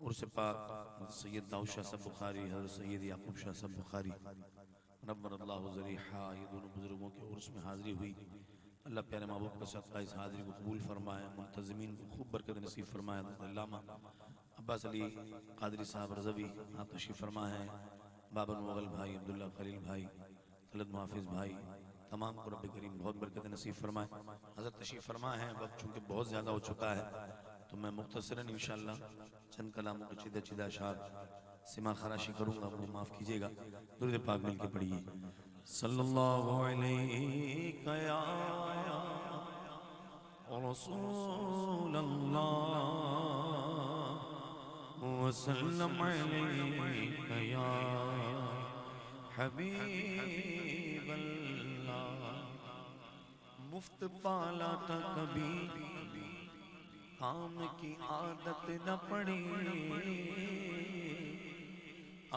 عرس پاک سید داؤد شاہ صاحب بخاری، حضرت سید یعقوب شاہ صاحب بخاری نور اللہ ذریحہ، یہ دونوں بزرگوں کے عرس میں حاضری ہوئی۔ اللہ پیارے محبوب کا صدقہ اس حاضری کو قبول فرمائے، منتظمین کو خوب برکت نصیب فرمائے۔ علامہ عباس علی قادری صاحب رضوی یہاں تشریف فرما ہے، بابر مغل بھائی، عبداللہ خلیل بھائی، طلعت محافظ بھائی، تمام کو رب کریم بہت برکت نصیب فرمائے۔ حضرت تشریف فرما ہے، وقت چونکہ بہت زیادہ ہو چکا ہے تو میں مختصراً انشاءاللہ چند کلاموں کے چیدہ چیدہ اشعار سما خراشی کروں گا، وہ معاف کیجئے گا۔ درود پاک مل کے پڑھیے۔ صلی اللہ علیہ یا رسول اللہ وسلم علیک یا حبیب اللہ۔ مفت پالا تھا کبھی کام کی عادت نہ پڑی،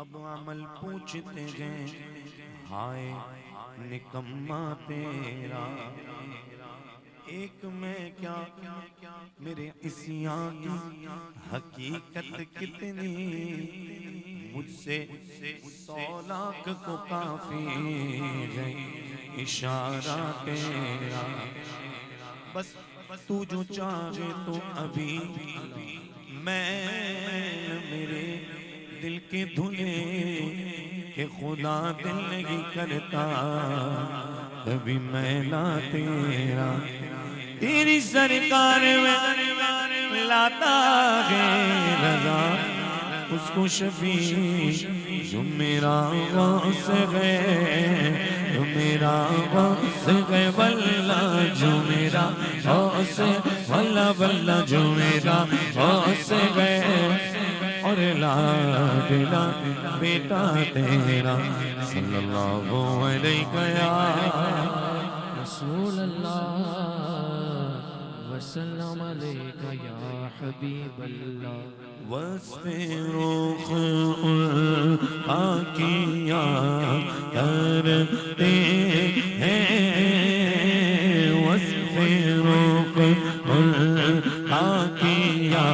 اب عمل پوچھتے گئے ہائے نکما تیرا۔ ایک میں کیا میرے عصیان کی حقیقت کتنی، مجھ سے 100 لاکھ کو کافی ہے اشارہ تیرا۔ بس تو جو چاہے تو ابھی میں میرے دل کے دھلے، کہ خدا دل نہیں کرتا کبھی میلا تیرا۔ تیری سرکار میں لاتا ہے رضا اس کو شفیع، جو میرا غوث ہے، جو میرا غوث ہے واللہ، جو میرا غوث ہے واللہ واللہ، جو میرا غوث ہے اور لاڈلا بیٹا تیرا۔ صلی اللہ علیہ یا رسول اللہ وسلم علیک یا حبیب اللہ۔ وصف روخ آکیا کرتے ہیں، وصف روخ آکیا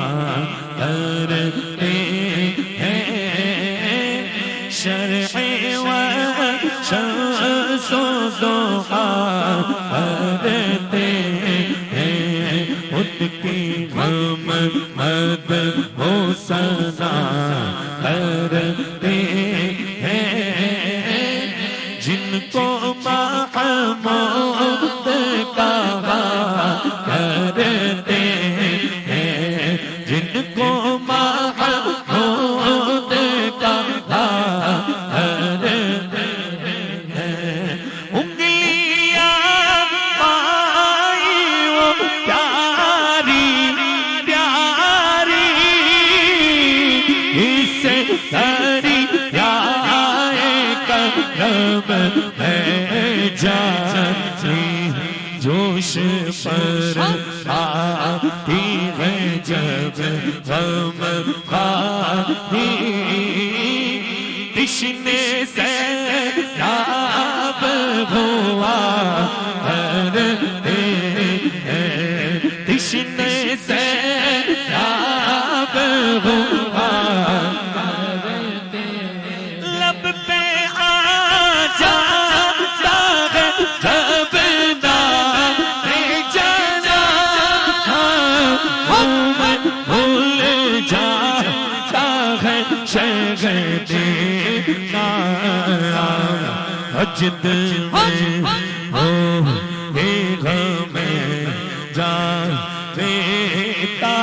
کرتے ہیں، شرح و شمس و ضحا کرتے ہیں، خود کی محمد وہ سنا کرتے ہیں، جن کو محمود کہا کرتے ہیں، جن کو محمود کہا کرتے ہیں، انگلیاں پائی وہ پیاری پیاری، اس سے ساری آئے کرم ہے جاتی، جوش پر آتی ہے جب غم خاری، تشنے سے سیراب ہوا کرتے ہیں، تشنے سے سیراب ہوا کرتے ہیں، لب پہ آ جاتا ہے جب نام جانا، میں بھول جاتا ہے شہدینا، حجد میں ہو کے غم جان دیتا،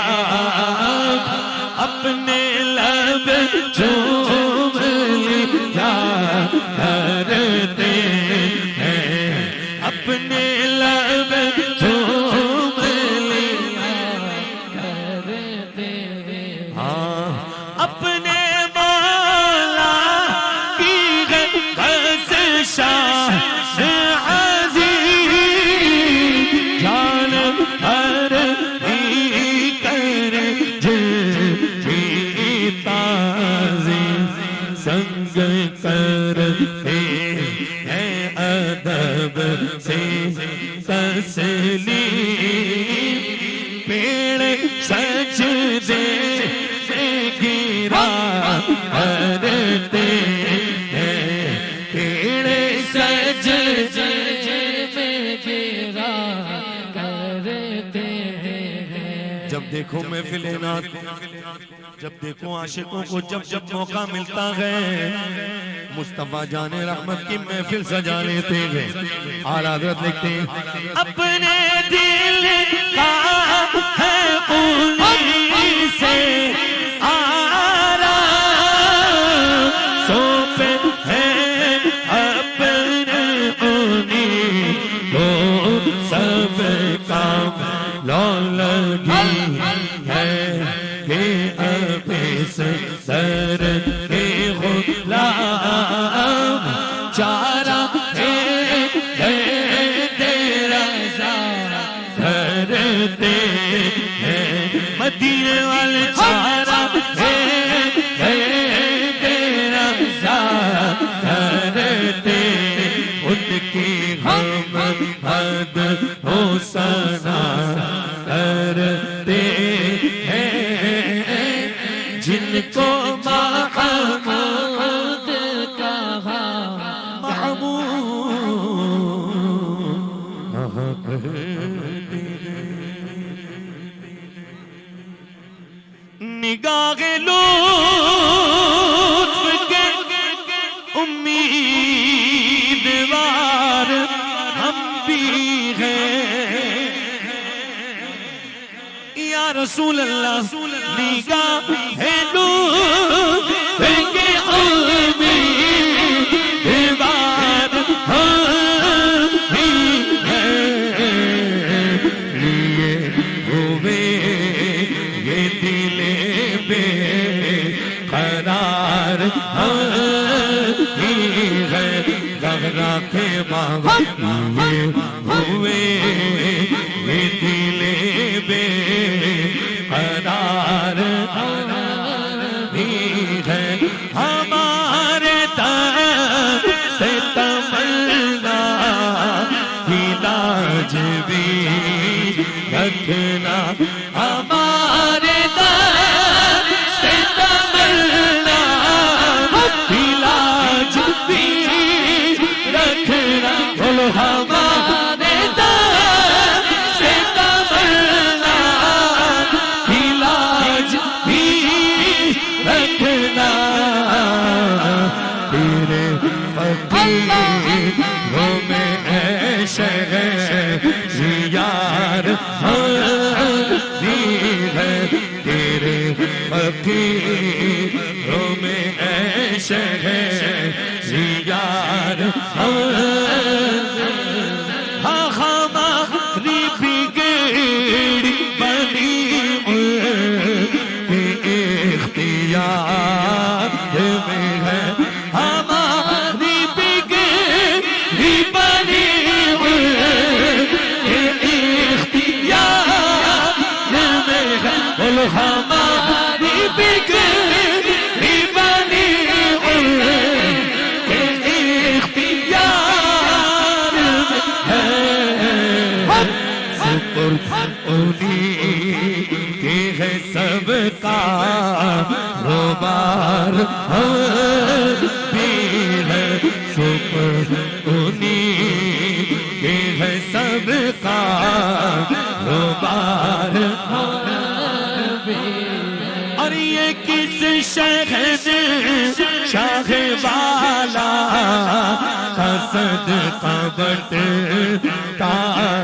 اپنے لب چوم لیا کرتے ہیں، اپنے لب چوم لیا کرتے ہیں، ہاں اپنے مولا کی بس شاہ عزیز دیکھو محفل نعت، جب دیکھو عاشقوں کو جب موقع ملتا ہے مصطفیٰ جان رحمت کی محفل سجا لیتے ہیں۔ اعلیٰ حضرت لکھتے ہیں اپنے دل کا ہے انہی سے آرام سونپے ہیں اپنے انہی کو سب کام لو لگی ہے کہ اب اس در کے غلام چارہ تیرا کرتے ہیں مدینے والے چارہ تیرا کرتے ان کی غم حد ہو سنا کرتے ہیں جن کو محمود کہا نگاہ لطف کے امیدوار ہم بھی ہیں یا رسول اللہ نگاہ لطف کے امیدوار ہم بھی ہیں لیے ہوئے یہ دل بے قرار ہی ہے گھبرا کے مانگے ہوئے یہ دل بے قرار ہی ہے ہمارے در سے تمنا علاج بھی رکھنا ہمارے در سے تمنا علاج بھی رکھنا بولو ہمارے در سے تمنا علاج بھی رکھنا تیرے فقیروں میں اے شہریار ہماری ہے تیرے فقیروں میں اے شہریار ہماری بگڑی بنی کے اختیار میں ہے ہماری بگڑی بنی کے اختیار میں ہے بولو ہماری بگڑی بنی کے اختیار میں ہے سپرد انہی کے ہے سب کا روبار ہم بھی ہے سپرد انہی کے ہے سب کا روبار اور یہ کس شہد شاہ والا کا صدقہ بٹتا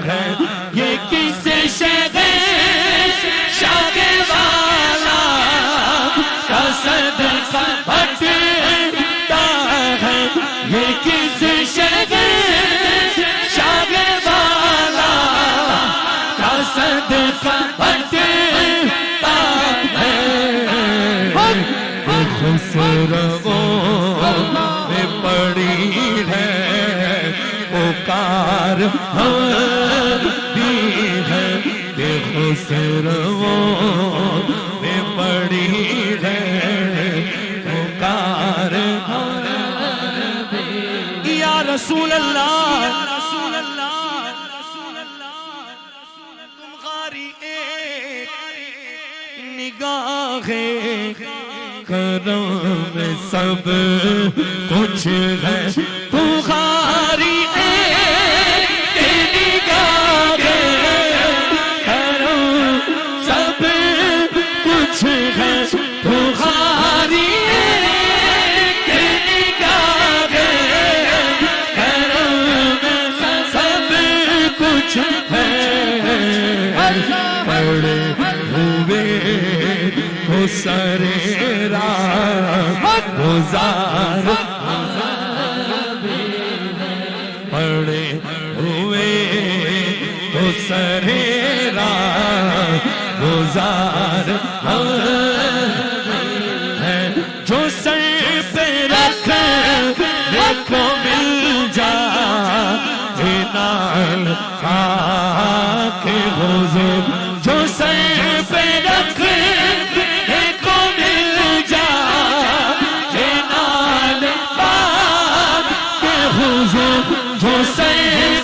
ہے یہ کس شہد شاہ والا کا صدقہ بٹتا ہے یہ کس شہد شاہ والا کا صدقہ بٹتا ہے خسرووں میں پڑی ہے پکار بھی ہے کہ خسرووں میں پڑی ہے پکار یا رسول اللہ تمہاری ایک نگاہ کرم میں سب کچھ ہے تمہاری ایک نگاہ کرم سب جو سرے راہ گزار پڑے ہوئے تو سرے راہ گزار ہے جو سر پہ رکھنے کو مل جائے نال خاک حضور جو سر پہ رکھنے کو مل جائے نال خاک حضور جو سر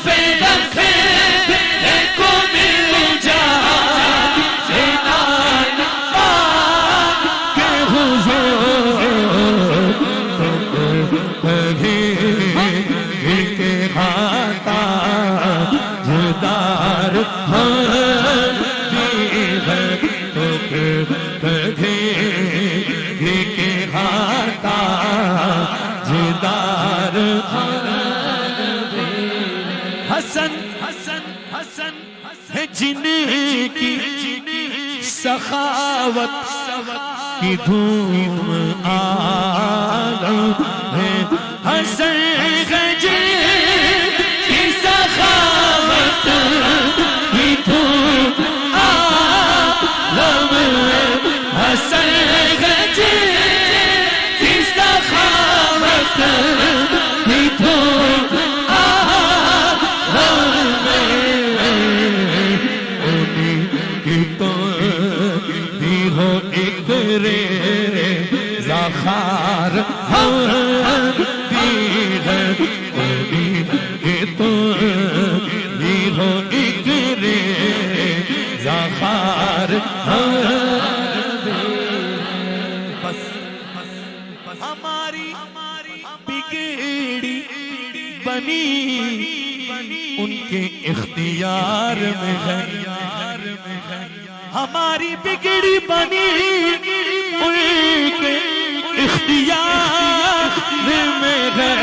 پہ رکھنے کو مل جائے نال خاک حضور کبھی کے خاتا جدار کے خاتا جدار حسن ہے جن کی سخاوت کی دھوم عالم ہے حسن ہے جن کی سخاوت کی دھوم عالم ہے حسن ہے جن کی سخاوت کی دھوم عالم ہے انہیں کی تو بھی ہو ایک زخار دی ہے انہیں کی تو بھی ہو ایک زخار ہماری بگڑی بنی ان کے اختیار میں ہے ہماری بگڑی بنی ان کے اختیار میں ہے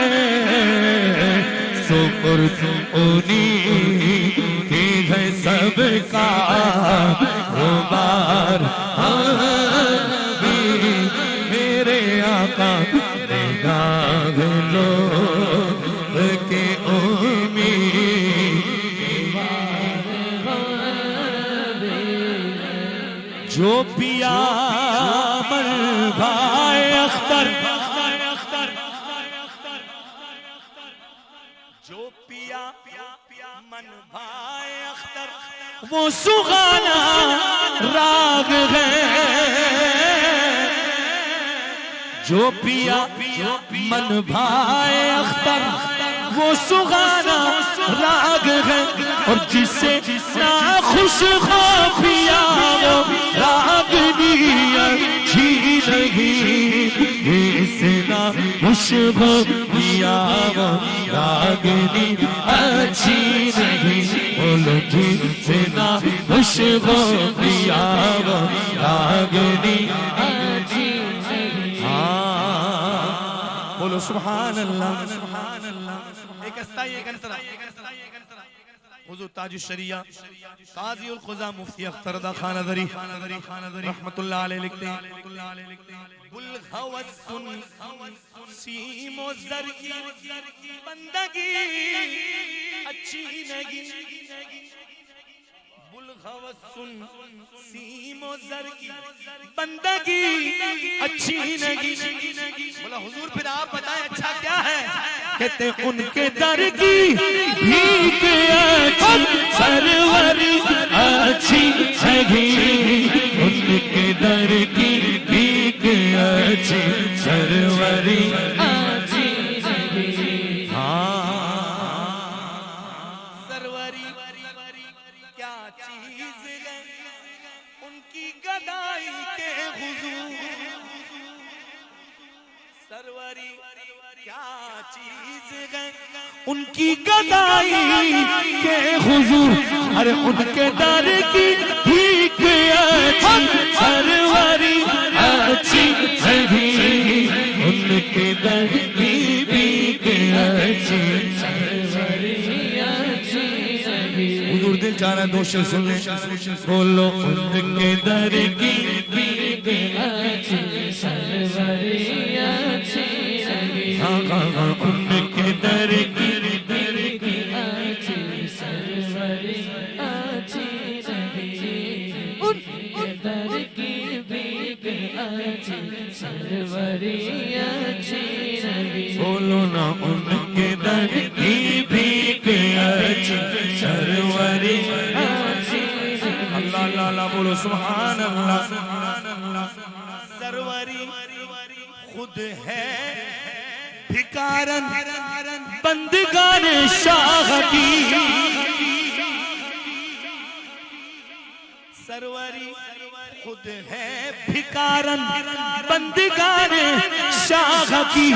سپرد انہی کی ہے سب کا غبار میرے آقا نگاہ لوگ کے جو پیا من بھائی اختر جو پیا من بھائی اختر وہ سغانا راگ ہے جو پیا من بھائی اختر وہ سغانا راگ ہے اور جسے نا خوش ہو پیا وہ راگ اچھی نہیں جسے نا خوش ہو پیا وہ راگ اچھی نہیں بولو جسے نا خوش ہو پیا وہ راگ اچھی نہیں بولو سبحان اللہ سبحان اللہ ایک استائی ایک انسرا حضور تاج الشریعہ قاضی القضاء مفتی اختردہ خاندری رحمت اللہ علیہ لکھتے ہیں بلغ والسن سیم و زر کی بندگی اچھی نہیں بلغ والسن سیم و زر کی بندگی اچھی نہیں بولا حضور پھر آپ بتائیں اچھا کیا ہے کہتے ان کے در کی بھیک اچھی سروری اچھی نہیں ان کے در کی بھیک اچھی سروری اچھی نہیں سروری کیا چیز ہے ان کی گدائی کے حضور سروری کیا چیز ہے ان کی گدائی کے حضور ارے ان کے در کی بھیک اچھی سروری اچھی نہیں ان کے در کی بھیک اچھی سروری اچھی نہیں حضور دل چاہ رہا ہے دو شعر سن لیں بولو ان کے در کی بھیک اچھی سروری اچھی نبی بولو نا ان کے در کی بھیک اچھی سروری اچھی اللہ اللہ اللہ بولو سبحان اللہ سروری خود ہے بھکارن بندگان شاہ کی سروری خود ہے بھکارن بندگان شاہ کی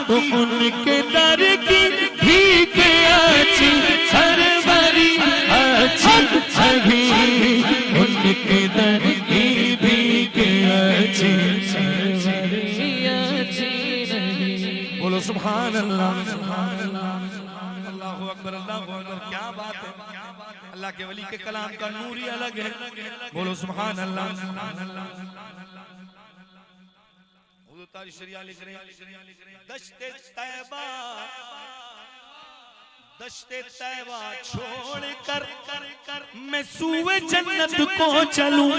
تو ان کے در کی بھیک اچھی سروری اچھی سبھی ان کے در کی بھیک اچھی سروری اچھی نبی بولو سبحان اللہ اللہ اکبر کیا بات ہے اللہ کے ولی کے کلام کا نور ہی الگ ہے بولو سبحان اللہ حضور تاج شریعہ لکھ رہے ہیں دشت طیبہ چھوڑ کر میں سوئے جنت کو چلوں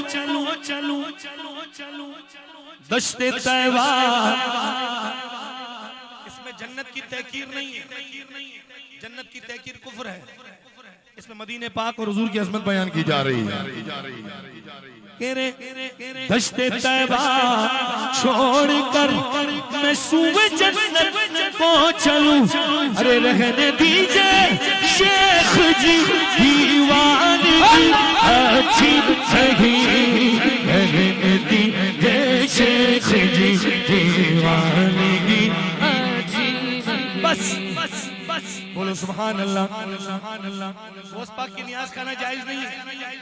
دشت طیبہ اس میں جنت کی تحقیر نہیں ہے جنت کی تحقیر کفر ہے اس میں مدینہ پاک اور حضور کی عظمت بیان کی جا رہی ہے دشت طیبہ چھوڑ کر میں سوئے جنت کو چلوں ارے رہنے دیجئے شیخ جی دیوانی اچھی صحیح رہنے دیجئے شیخ جی دیوانی بس بولو سبحان اللہ غوث پاک کی نیاز کھانا جائز نہیں ہے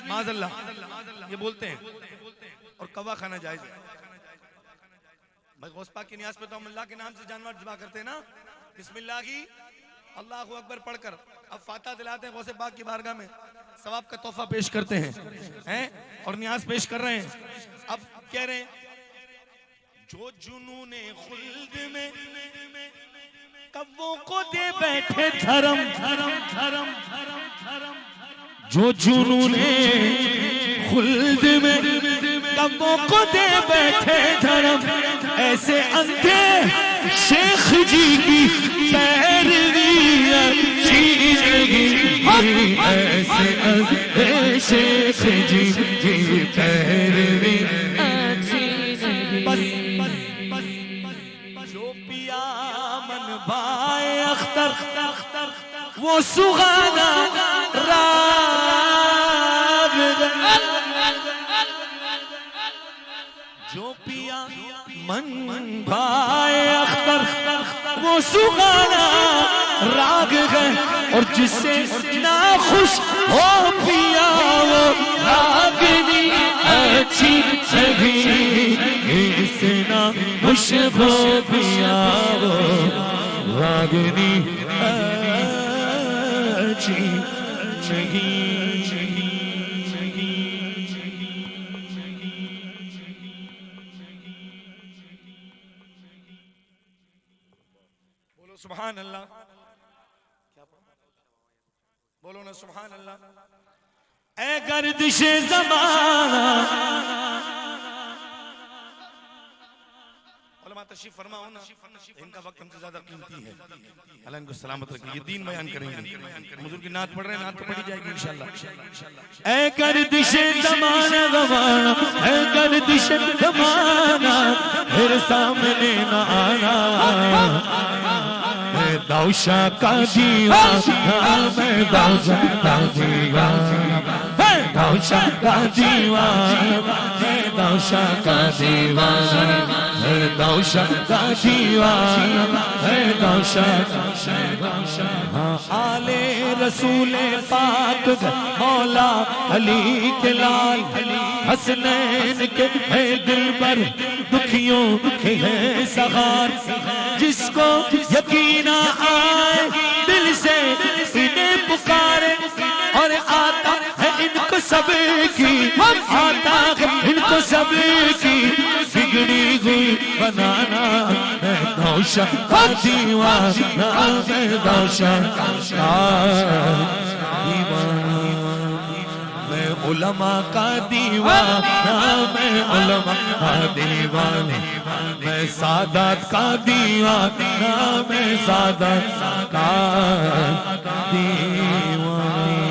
معاذ اللہ یہ بولتے ہیں اور کوا کھانا جائز ہے بھائی غوث پاک کی نیاز پہ تو ہم اللہ کے نام سے جانور ذبح کرتے ہیں نا بسم اللہ کی اللہ اکبر پڑھ کر اب فاتحہ دلاتے ہیں غوث پاک کی بارگاہ میں ثواب کا تحفہ پیش کرتے ہیں اور نیاز پیش کر رہے ہیں اب کہہ رہے ہیں جو جنون خلد میں کبوں کو دے بیٹھے دھرم جو جنون خلد میں کبوں کو دے بیٹھے دھرم ایسے اندھے شیخ جی کی پیروی اچھی لگی ایسے اندھے شیخ جی کی پیروی اچھی نبی جو پیا من بھائی اختر وہ سغانا راگ جو پیا من بھائی اختر وہ سغانا راگ ہے اور جس سے ناخوش ہو پیا وہ راگنی اچھی سبھی اس ناخوش ہو پیا وہ راگنی اچھی بولو سبحان اللہ بولو نا سبحان اللہ اے گردش زمانہ علماء تشریف فرماؤ نا ان کا وقت ہم سے زیادہ قیمتی ہے اللہ ان کو سلامت رکھیں یہ دین بیان کریں گے حضور کی نعت پڑھ رہے ہیں نعت تو پڑھی جائے گی انشاءاللہ اے گردش زمانہ زمانہ اے گردش زمانہ پھر سامنے نہ آنا میں دوشا کا دیوانہ میں دوشا کا دیوانہ دوشا کا دیوانہ میں دوشا کا دیوانہ میں دوشا کا دیوانہ میں دوشا کا دیوانہ آل رسول پاک مولا علی کے لال حسنین کے ہے دل پر دکھیوں کے ہے سغار جس کو یقین آئے دل سے انہیں پکارے اور آتا ہے ان کو سب کی آتا ہے ان کو سب کی بگڑی ہوئی بنانا میں دوشا کا دیوانہ میں دوشا کا دیوانہ میں علماء کا دیوانہ میں علماء کا دیوانے میں سادات کا دیوانہ میں سادات کا دیوانے